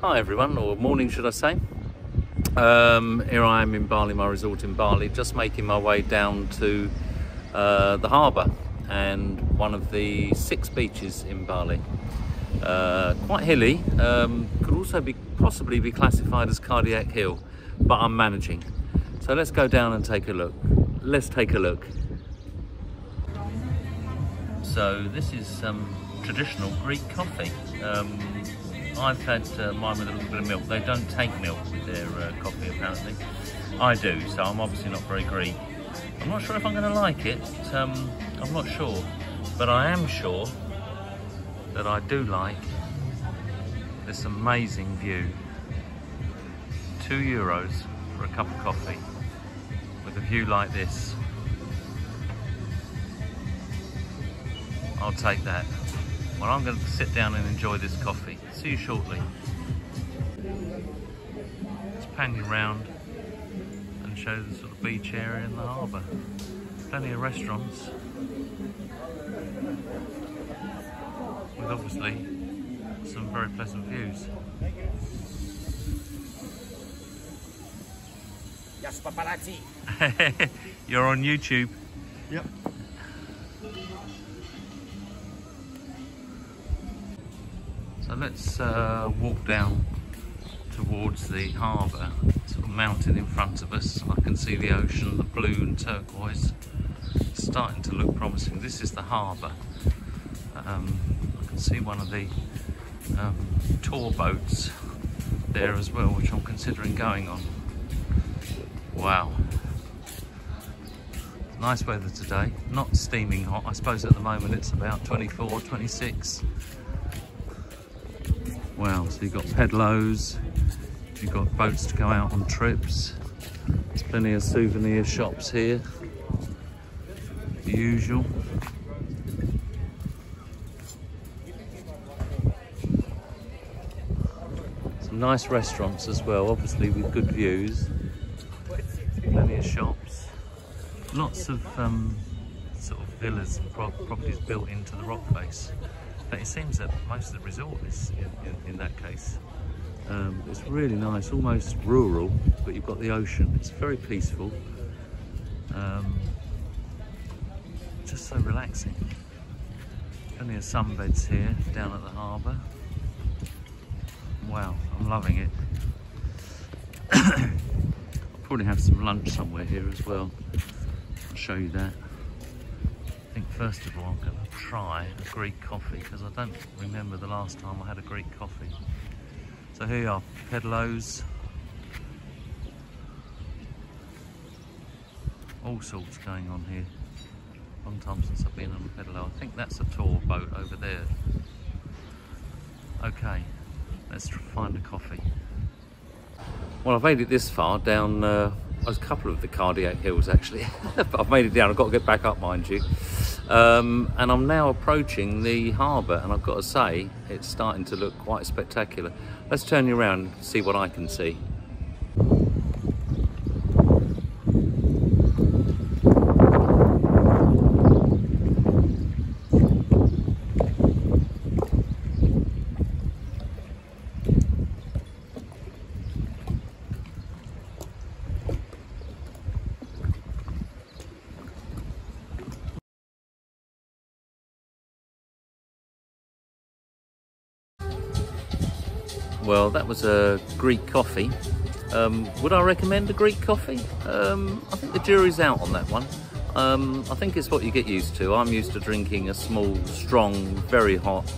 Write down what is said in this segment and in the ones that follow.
Hi everyone, or morning should I say. Here I am in Bali, my resort in Bali, just making my way down to the harbour and one of the 6 beaches in Bali. Quite hilly, could also possibly be classified as Cardiac Hill, but I'm managing. So let's go down and take a look. Let's take a look. So this is some traditional Greek coffee. I've had mine with a little bit of milk. They don't take milk with their coffee apparently. I do, so I'm obviously not very Greek. I'm not sure if I'm going to like it. I'm not sure, but I am sure that I do like this amazing view. €2 for a cup of coffee with a view like this. I'll take that. Well, I'm going to sit down and enjoy this coffee. See you shortly. Just panning around and show the sort of beach area in the harbour. Plenty of restaurants with obviously some very pleasant views. Yes, paparazzi. You're on YouTube. Yep. So let's walk down towards the harbour, sort of mountain in front of us. I can see the ocean, the blue and turquoise. It's starting to look promising. This is the harbour. I can see one of the tour boats there as well, which I'm considering going on. Wow. Nice weather today, not steaming hot. I suppose at the moment it's about 24, 26. Wow, so you've got pedlos, you've got boats to go out on trips. There's plenty of souvenir shops here, the usual. Some nice restaurants as well, obviously with good views. Plenty of shops. Lots of sort of villas and properties built into the rock face. But it seems that most of the resort is in that case. It's really nice, almost rural, but you've got the ocean. It's very peaceful. Just so relaxing. Plenty of sunbeds here down at the harbour. Wow, I'm loving it. I'll probably have some lunch somewhere here as well. I'll show you that. I think first of all I'm going to try a Greek coffee because I don't remember the last time I had a Greek coffee. So here you are, pedlos. All sorts going on here. Long time since I've been on a pedalo. I think that's a tour boat over there. Okay, let's find a coffee. Well, I've made it this far down, there's a couple of the Cardiac Hills actually, but I've made it down. I've got to get back up, mind you. And I'm now approaching the harbour, and I've got to say, it's starting to look quite spectacular. Let's turn you around and see what I can see. Well, that was a Greek coffee. Would I recommend a Greek coffee? I think the jury's out on that one. I think it's what you get used to. I'm used to drinking a small, strong, very hot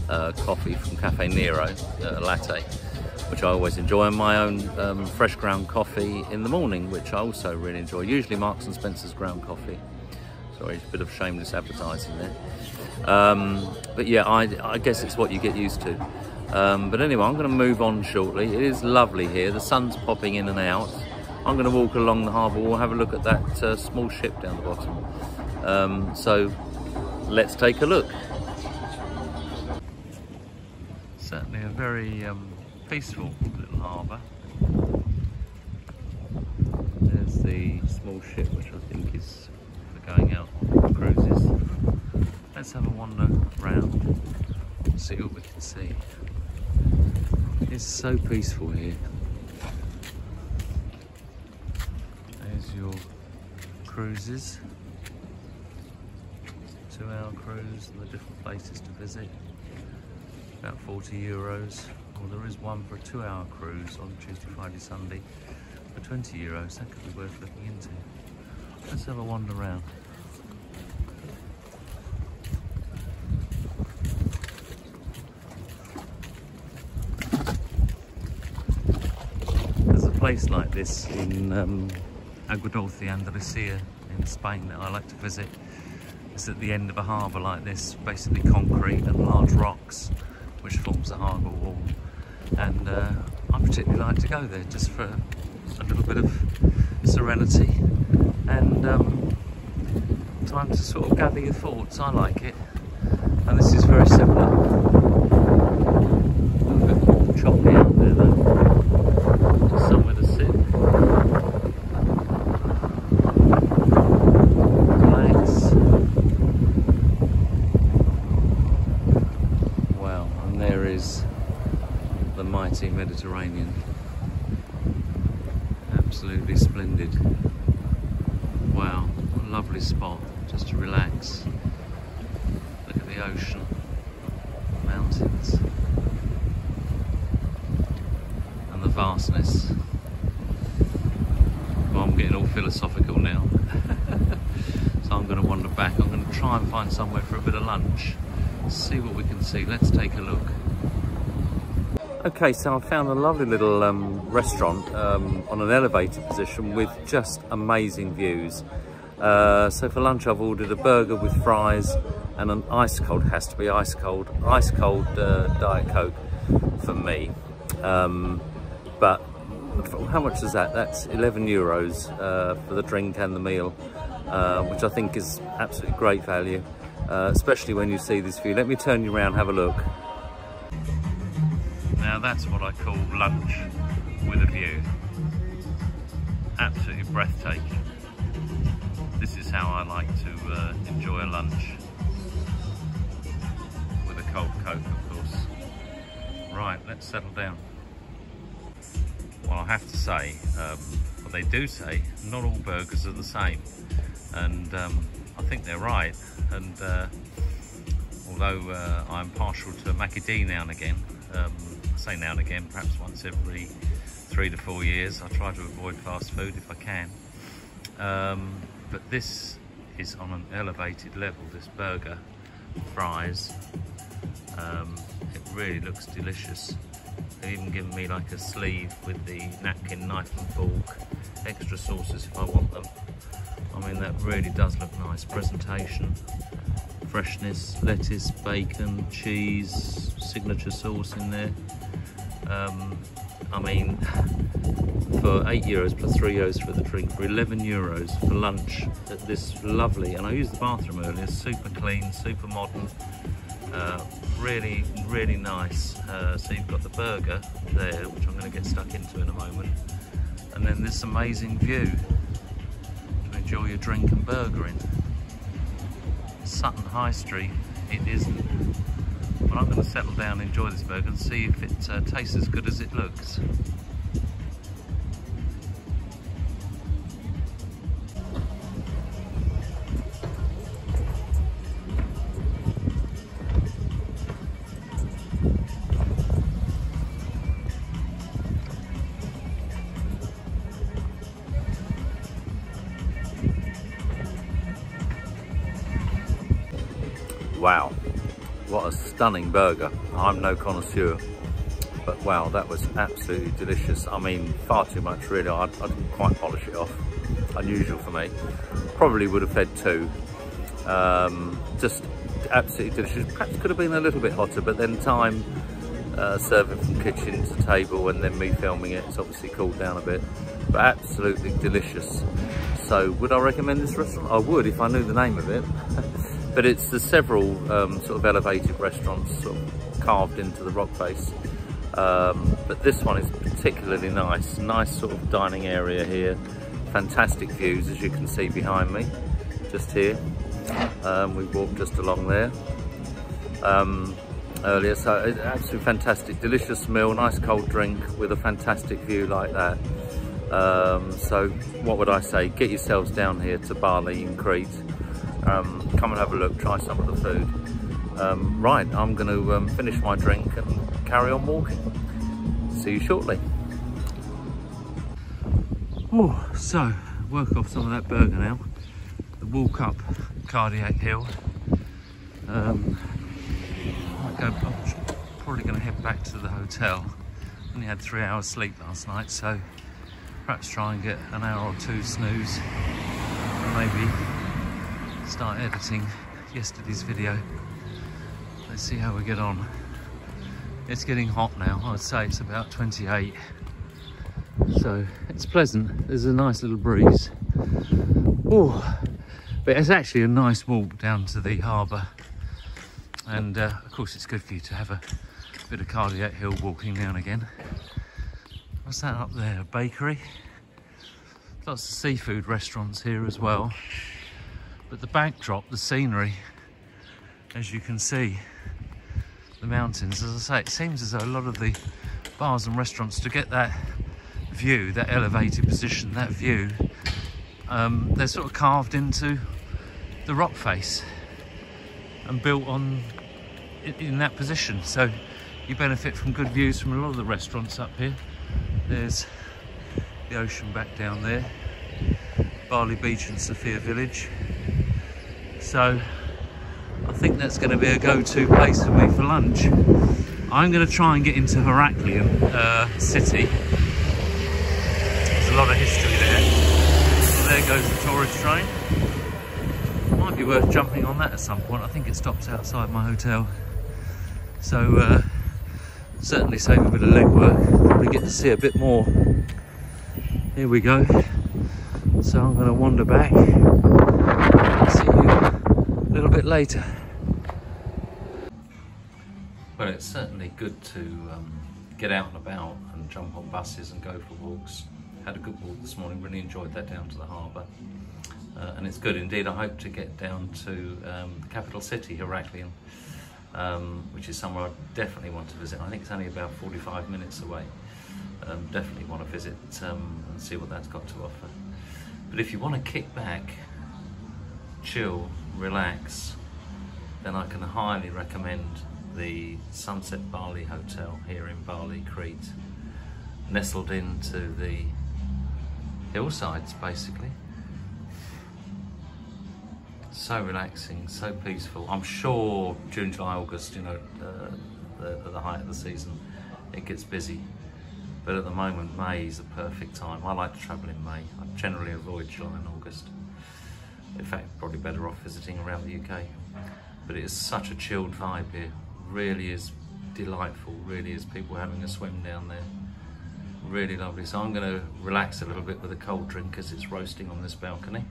coffee from Cafe Nero, latte, which I always enjoy, and my own fresh ground coffee in the morning, which I also really enjoy. Usually Marks and Spencer's ground coffee. Sorry, a bit of shameless advertising there. But yeah, I guess it's what you get used to. But anyway, I'm going to move on shortly. It is lovely here. The sun's popping in and out. I'm going to walk along the harbour. We'll have a look at that small ship down the bottom. So let's take a look. Certainly a very peaceful little harbour. There's the small ship, which I think is for going out on cruises. Let's have a wander around and see what we can see. It's so peaceful here. There's your cruises. 2-hour cruise and the different places to visit. About €40. Well, there is one for a 2-hour cruise on Tuesday, Friday, Sunday for €20. That could be worth looking into. Let's have a wander around. There's a place like this in Agua Dulce, Andalusia in Spain that I like to visit. It's at the end of a harbour like this, basically concrete and large rocks, which forms the harbour wall. And I particularly like to go there just for a little bit of serenity and time to sort of gather your thoughts. I like it, and this is very similar. A little bit more choppy out there though, just somewhere to sit. The mighty Mediterranean. Absolutely splendid. Wow, what a lovely spot just to relax. Look at the ocean, mountains, and the vastness. Well, I'm getting all philosophical now. So I'm going to wander back. I'm going to try and find somewhere for a bit of lunch. See what we can see. Let's take a look. Okay, so I found a lovely little restaurant on an elevated position with just amazing views. So for lunch I've ordered a burger with fries and an ice cold, has to be ice cold Diet Coke for me. But how much is that? That's €11 for the drink and the meal, which I think is absolutely great value, especially when you see this view. Let me turn you around, have a look. Now that's what I call lunch with a view. Absolutely breathtaking. This is how I like to enjoy a lunch. With a cold Coke, of course. Right, let's settle down. Well, I have to say, well, they do say not all burgers are the same. And I think they're right. And although I'm partial to a Mackie D now and again, I say now and again, perhaps once every 3 to 4 years. I try to avoid fast food if I can. But this is on an elevated level, this burger, fries. It really looks delicious. They've even given me like a sleeve with the napkin, knife and fork, extra sauces if I want them. I mean, that really does look nice. Presentation, freshness, lettuce, bacon, cheese, signature sauce in there. I mean, for €8 plus €3 for the drink, for €11 for lunch at this lovely, and I used the bathroom earlier, super clean, super modern, really, really nice. So you've got the burger there, which I'm going to get stuck into in a moment, and then this amazing view to enjoy your drink and burger in. Sutton High Street, it isn't. But I'm going to settle down, enjoy this burger and see if it tastes as good as it looks. Wow. What a stunning burger. I'm no connoisseur, but wow, that was absolutely delicious. I mean, far too much really. I didn't quite polish it off. Unusual for me. Probably would have had 2. Just absolutely delicious. Perhaps could have been a little bit hotter, but then time serving from kitchen to table and then me filming it, it's obviously cooled down a bit. But absolutely delicious. So would I recommend this restaurant? I would if I knew the name of it. But there's several sort of elevated restaurants sort of carved into the rock face. But this one is particularly nice. Nice sort of dining area here. Fantastic views, as you can see behind me, just here. We walked just along there. earlier. So it's absolutely fantastic, delicious meal, nice cold drink with a fantastic view like that. So what would I say? Get yourselves down here to Bali in Crete. Come and have a look, try some of the food. Right, I'm going to finish my drink and carry on walking. See you shortly. Oh, so work off some of that burger now. The walk up Cardiac Hill. I'm probably going to head back to the hotel. Only had 3 hours sleep last night, so perhaps try and get an hour or two snooze and maybe start editing yesterday's video. Let's see how we get on. It's getting hot now. I would say it's about 28, so it's pleasant. There's a nice little breeze. Oh, but it's actually a nice walk down to the harbour, and of course it's good for you to have a bit of Cardiac Hill walking now and again. What's that up there? A bakery? Lots of seafood restaurants here as well. But the backdrop, the scenery, as you can see, the mountains, as I say, it seems as though a lot of the bars and restaurants, to get that view, that elevated position, that view, they're sort of carved into the rock face and built on in that position. So you benefit from good views from a lot of the restaurants up here. There's the ocean back down there, Bali Beach and Sofia Village. So I think that's going to be a go-to place for me for lunch. I'm going to try and get into Heraklion city. There's a lot of history there. So there goes the tourist train. Might be worth jumping on that at some point. I think it stops outside my hotel. So certainly save a bit of legwork. Probably get to see a bit more. Here we go. So I'm going to wander back. See you a little bit later. Well, it's certainly good to get out and about and jump on buses and go for walks. Had a good walk this morning, really enjoyed that down to the harbour. And it's good indeed. I hope to get down to the capital city, Heraklion, which is somewhere I definitely want to visit. I think it's only about 45 minutes away. Definitely want to visit and see what that's got to offer. But if you want to kick back, chill, relax, then I can highly recommend the Sunset Bali Hotel here in Bali, Crete, nestled into the hillsides basically. So relaxing, so peaceful. I'm sure June, July, August, you know, at the height of the season, it gets busy. But at the moment, May is a perfect time. I like to travel in May. I generally avoid July and August. In fact, probably better off visiting around the UK. But it is such a chilled vibe here. Really is delightful, really is. People having a swim down there. Really lovely. So I'm going to relax a little bit with a cold drink as it's roasting on this balcony.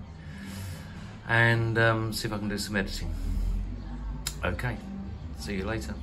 And see if I can do some editing. Okay, see you later.